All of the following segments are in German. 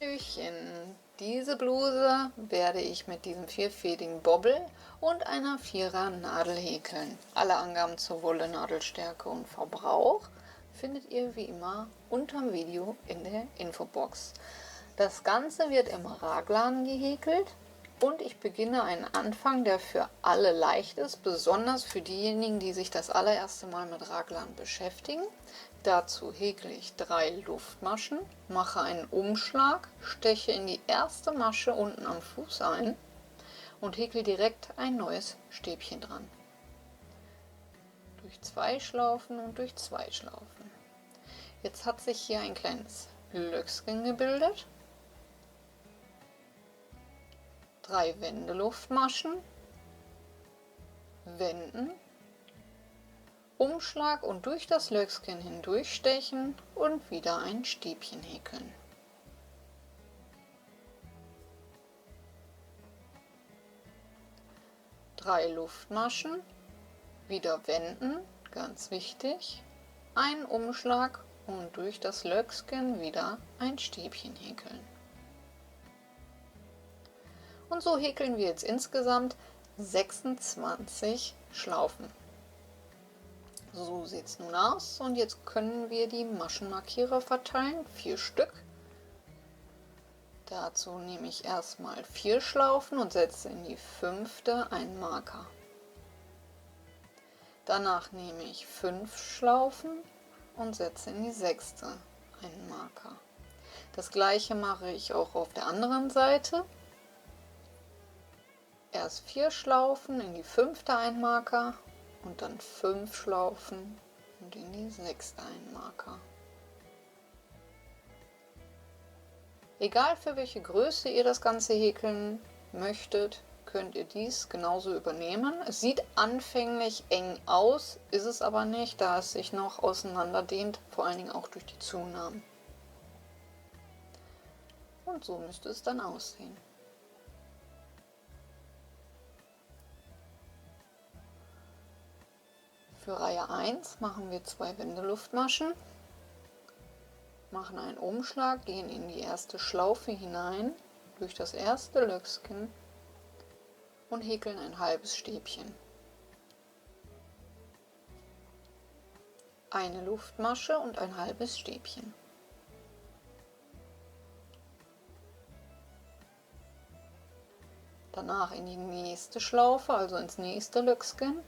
Hallöchen. Diese Bluse werde ich mit diesem vierfädigen Bobbel und einer Vierer Nadel häkeln. Alle Angaben zur Wolle, Nadelstärke und Verbrauch findet ihr wie immer unterm Video in der Infobox. Das Ganze wird im Raglan gehäkelt und ich beginne einen Anfang, der für alle leicht ist, besonders für diejenigen, die sich das allererste Mal mit Raglan beschäftigen. Dazu häkle ich 3 Luftmaschen, mache einen Umschlag, steche in die erste Masche unten am Fuß ein und häkle direkt ein neues Stäbchen dran. Durch 2 Schlaufen und durch 2 Schlaufen. Jetzt hat sich hier ein kleines Löckchen gebildet. 3 Wendeluftmaschen, wenden, Umschlag und durch das Löckchen hindurchstechen und wieder ein Stäbchen häkeln. Drei Luftmaschen, wieder wenden, ganz wichtig, einen Umschlag und durch das Löckchen wieder ein Stäbchen häkeln. Und so häkeln wir jetzt insgesamt 26 Schlaufen. So sieht es nun aus und jetzt können wir die Maschenmarkierer verteilen, 4 Stück. Dazu nehme ich erstmal 4 Schlaufen und setze in die 5. einen Marker. Danach nehme ich 5 Schlaufen und setze in die 6. einen Marker. Das gleiche mache ich auch auf der anderen Seite. Erst 4 Schlaufen, in die 5. einen Marker und dann 5 Schlaufen und in die 6. einen Marker. Egal für welche Größe ihr das Ganze häkeln möchtet, könnt ihr dies genauso übernehmen. Es sieht anfänglich eng aus, ist es aber nicht, da es sich noch auseinanderdehnt, vor allen Dingen auch durch die Zunahmen. Und so müsste es dann aussehen. Für Reihe 1 machen wir 2 Wendeluftmaschen, machen einen Umschlag, gehen in die erste Schlaufe hinein, durch das erste Löckchen und häkeln ein halbes Stäbchen. Eine Luftmasche und ein halbes Stäbchen. Danach in die nächste Schlaufe, also ins nächste Löckchen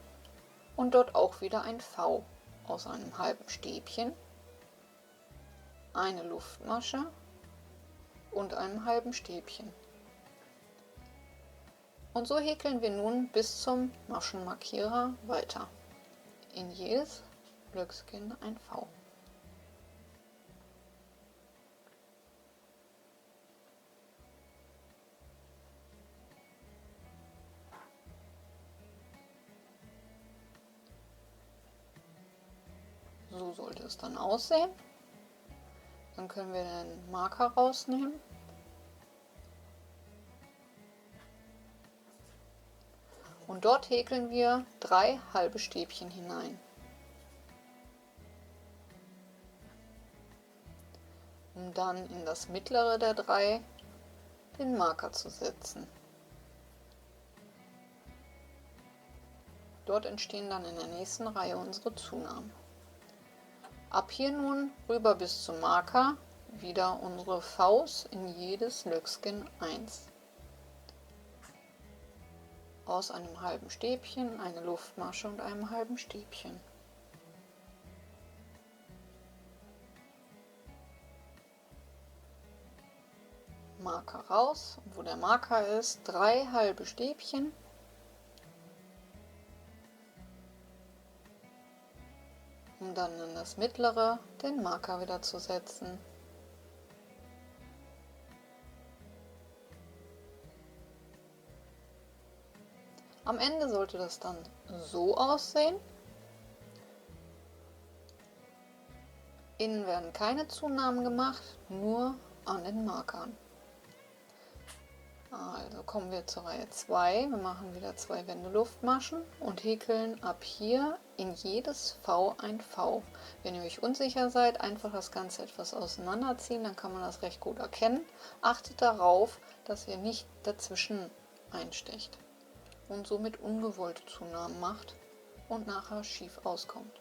und dort auch wieder ein V aus einem halben Stäbchen, eine Luftmasche und einem halben Stäbchen. Und so häkeln wir nun bis zum Maschenmarkierer weiter. In jedes Löckchen ein V. So sollte es dann aussehen. Dann können wir den Marker rausnehmen. Und dort häkeln wir 3 halbe Stäbchen hinein. Um dann in das mittlere der 3 den Marker zu setzen. Dort entstehen dann in der nächsten Reihe unsere Zunahmen. Ab hier nun rüber bis zum Marker, wieder unsere Vs in jedes Löckchen 1. Aus einem halben Stäbchen eine Luftmasche und einem halben Stäbchen. Marker raus, wo der Marker ist, 3 halbe Stäbchen. Um dann in das mittlere den Marker wieder zu setzen. Am Ende sollte das dann so aussehen. Innen werden keine Zunahmen gemacht, nur an den Markern. Also kommen wir zur Reihe 2. Wir machen wieder 2 Wendeluftmaschen und häkeln ab hier in jedes V ein V. Wenn ihr euch unsicher seid, einfach das Ganze etwas auseinanderziehen, dann kann man das recht gut erkennen. Achtet darauf, dass ihr nicht dazwischen einstecht und somit ungewollte Zunahmen macht und nachher schief auskommt.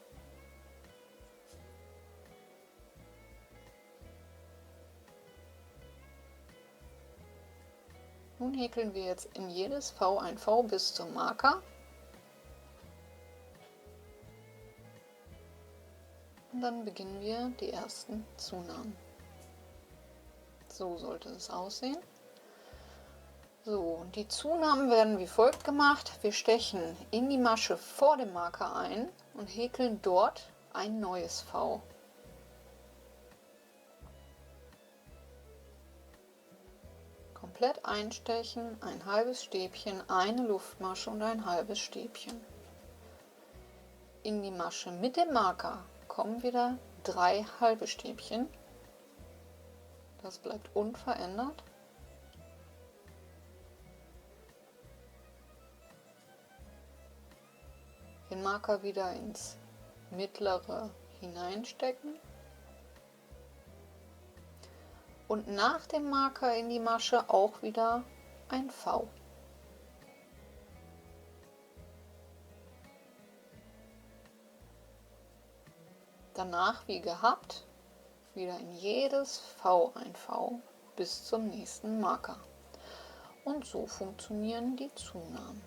Nun häkeln wir jetzt in jedes V ein V bis zum Marker. Und dann beginnen wir die ersten Zunahmen. So sollte es aussehen. So, die Zunahmen werden wie folgt gemacht. Wir stechen in die Masche vor dem Marker ein und häkeln dort ein neues V. Komplett einstechen, ein halbes Stäbchen, eine Luftmasche und ein halbes Stäbchen. In die Masche mit dem Marker kommen wieder 3 halbe Stäbchen. Das bleibt unverändert. Den Marker wieder ins mittlere hineinstecken. Und nach dem Marker in die Masche auch wieder ein V. Danach wie gehabt wieder in jedes V ein V bis zum nächsten Marker. Und so funktionieren die Zunahmen.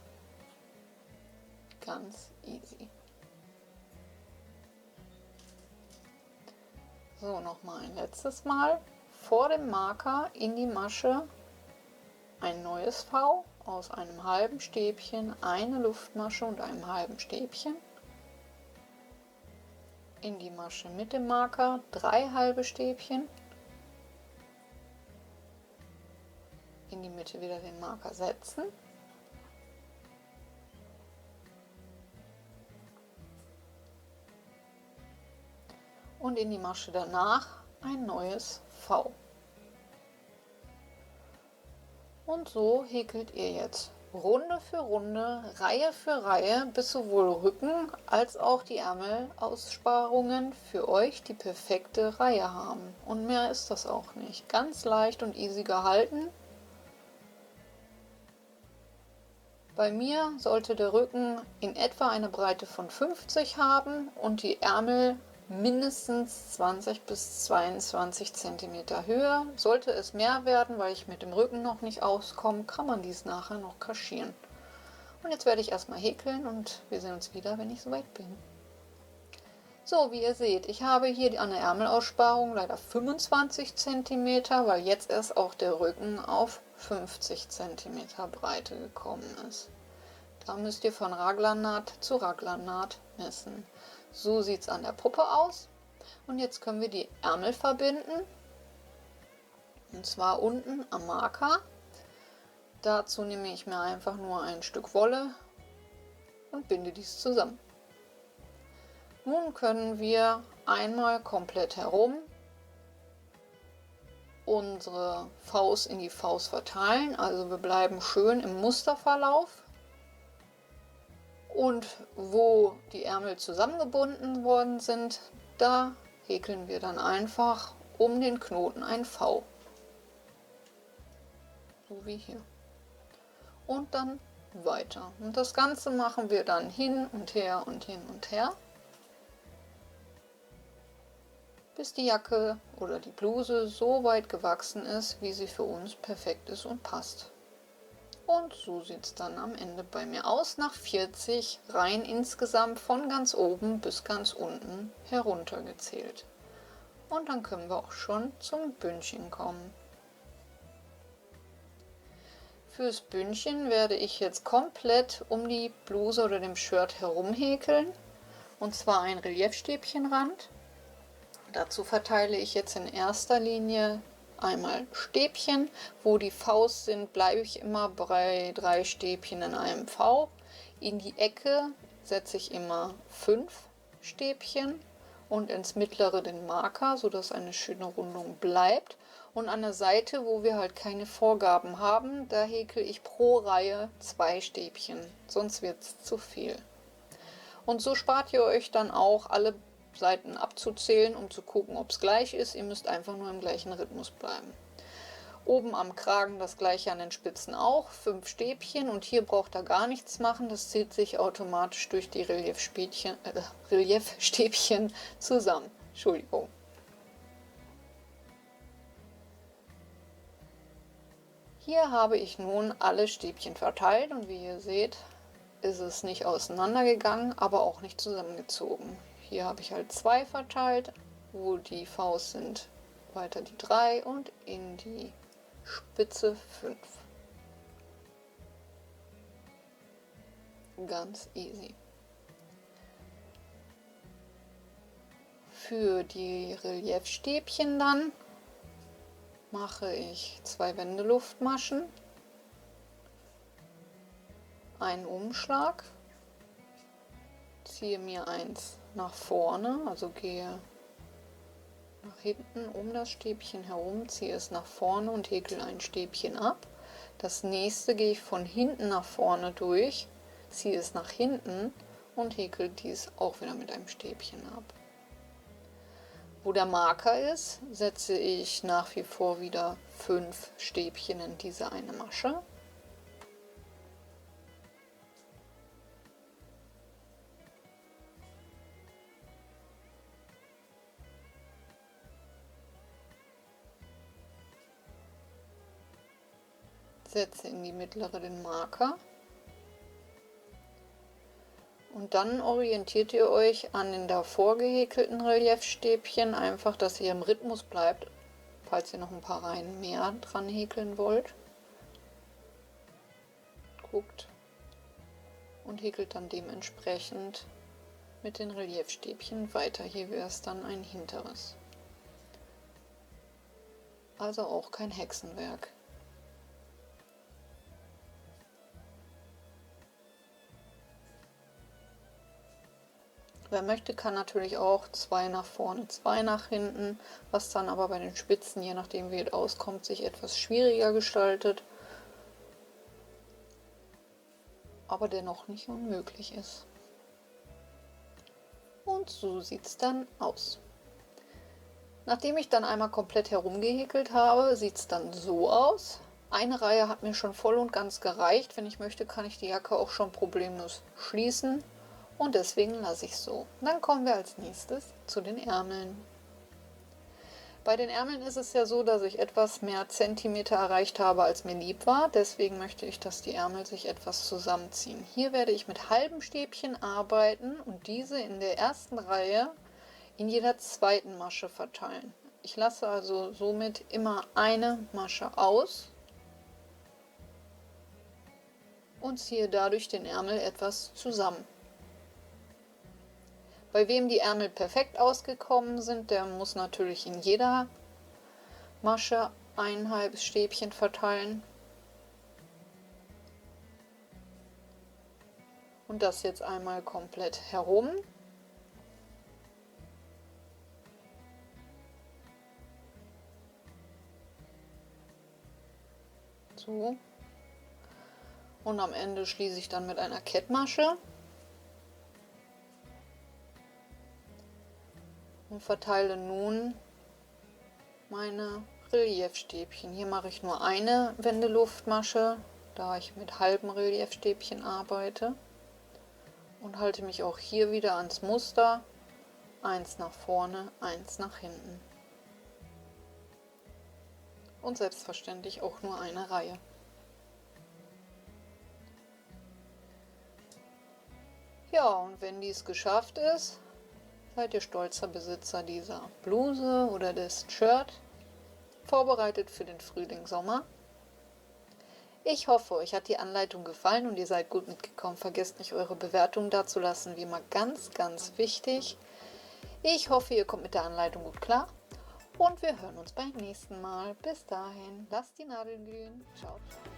Ganz easy. So, nochmal ein letztes Mal. Vor dem Marker in die Masche ein neues V aus einem halben Stäbchen, eine Luftmasche und einem halben Stäbchen. In die Masche mit dem Marker 3 halbe Stäbchen. In die Mitte wieder den Marker setzen. Und in die Masche danach ein neues V. Und so häkelt ihr jetzt Runde für Runde, Reihe für Reihe, bis sowohl Rücken als auch die Ärmelaussparungen für euch die perfekte Reihe haben. Und mehr ist das auch nicht. Ganz leicht und easy gehalten. Bei mir sollte der Rücken in etwa eine Breite von 50 haben und die Ärmel mindestens 20 bis 22 cm Höhe. Sollte es mehr werden, weil ich mit dem Rücken noch nicht auskomme, kann man dies nachher noch kaschieren. Und jetzt werde ich erstmal häkeln und wir sehen uns wieder, wenn ich soweit bin. So, wie ihr seht, ich habe hier an der Ärmelaussparung leider 25 cm, weil jetzt erst auch der Rücken auf 50 cm Breite gekommen ist. Da müsst ihr von Raglannaht zu Raglannaht messen. So sieht es an der Puppe aus. Und jetzt können wir die Ärmel verbinden. Und zwar unten am Marker. Dazu nehme ich mir einfach nur ein Stück Wolle und binde dies zusammen. Nun können wir einmal komplett herum unsere Faust in die Faust verteilen. Also wir bleiben schön im Musterverlauf. Und wo die Ärmel zusammengebunden worden sind, da häkeln wir dann einfach um den Knoten ein V. So wie hier. Und dann weiter. Und das Ganze machen wir dann hin und her und hin und her, bis die Jacke oder die Bluse so weit gewachsen ist, wie sie für uns perfekt ist und passt. Und so sieht es dann am Ende bei mir aus, nach 40 Reihen insgesamt von ganz oben bis ganz unten heruntergezählt. Und dann können wir auch schon zum Bündchen kommen. Fürs Bündchen werde ich jetzt komplett um die Bluse oder dem Shirt herum häkeln. Und zwar ein Reliefstäbchenrand. Dazu verteile ich jetzt in erster Linie einmal Stäbchen. Wo die Faust sind, bleibe ich immer bei 3 Stäbchen in einem V. In die Ecke setze ich immer 5 Stäbchen und ins mittlere den Marker, sodass eine schöne Rundung bleibt. Und an der Seite, wo wir halt keine Vorgaben haben, da häkel ich pro Reihe 2 Stäbchen, sonst wird es zu viel. Und so spart ihr euch dann auch alle Seiten abzuzählen, um zu gucken, ob es gleich ist. Ihr müsst einfach nur im gleichen Rhythmus bleiben. Oben am Kragen das gleiche an den Spitzen auch, 5 Stäbchen, und hier braucht ihr gar nichts machen, das zieht sich automatisch durch die Reliefstäbchen zusammen. Entschuldigung. Hier habe ich nun alle Stäbchen verteilt und wie ihr seht, ist es nicht auseinandergegangen, aber auch nicht zusammengezogen. Hier habe ich halt 2 verteilt, wo die Faust sind, weiter die 3 und in die Spitze 5. Ganz easy. Für die Reliefstäbchen dann mache ich 2 Wendeluftmaschen, einen Umschlag, ziehe mir eins nach vorne, also gehe nach hinten um das Stäbchen herum, ziehe es nach vorne und häkel ein Stäbchen ab. Das nächste gehe ich von hinten nach vorne durch, ziehe es nach hinten und häkel dies auch wieder mit einem Stäbchen ab. Wo der Marker ist, setze ich nach wie vor wieder 5 Stäbchen in diese eine Masche. Setze in die mittlere den Marker. Und dann orientiert ihr euch an den davor gehäkelten Reliefstäbchen, einfach, dass ihr im Rhythmus bleibt, falls ihr noch ein paar Reihen mehr dran häkeln wollt. Guckt und häkelt dann dementsprechend mit den Reliefstäbchen weiter. Hier wäre es dann ein hinteres. Also auch kein Hexenwerk. Wer möchte, kann natürlich auch 2 nach vorne, 2 nach hinten, was dann aber bei den Spitzen, je nachdem wie es auskommt, sich etwas schwieriger gestaltet, aber dennoch nicht unmöglich ist. Und so sieht es dann aus. Nachdem ich dann einmal komplett herumgehäkelt habe, sieht es dann so aus. Eine Reihe hat mir schon voll und ganz gereicht. Wenn ich möchte, kann ich die Jacke auch schon problemlos schließen. Und deswegen lasse ich es so. Dann kommen wir als nächstes zu den Ärmeln. Bei den Ärmeln ist es ja so, dass ich etwas mehr Zentimeter erreicht habe, als mir lieb war. Deswegen möchte ich, dass die Ärmel sich etwas zusammenziehen. Hier werde ich mit halben Stäbchen arbeiten und diese in der ersten Reihe in jeder zweiten Masche verteilen. Ich lasse also somit immer eine Masche aus und ziehe dadurch den Ärmel etwas zusammen. Bei wem die Ärmel perfekt ausgekommen sind, der muss natürlich in jeder Masche ein halbes Stäbchen verteilen. Und das jetzt einmal komplett herum. So. Und am Ende schließe ich dann mit einer Kettmasche. Und verteile nun meine Reliefstäbchen. Hier mache ich nur eine Wendeluftmasche, da ich mit halben Reliefstäbchen arbeite. Und halte mich auch hier wieder ans Muster. Eins nach vorne, eins nach hinten. Und selbstverständlich auch nur eine Reihe. Ja, und wenn dies geschafft ist, seid ihr stolzer Besitzer dieser Bluse oder des Shirt, vorbereitet für den Frühling, Sommer. Ich hoffe, euch hat die Anleitung gefallen und ihr seid gut mitgekommen. Vergesst nicht, eure Bewertung dazulassen, wie immer ganz, ganz wichtig. Ich hoffe, ihr kommt mit der Anleitung gut klar und wir hören uns beim nächsten Mal. Bis dahin, lasst die Nadeln glühen. Ciao, ciao.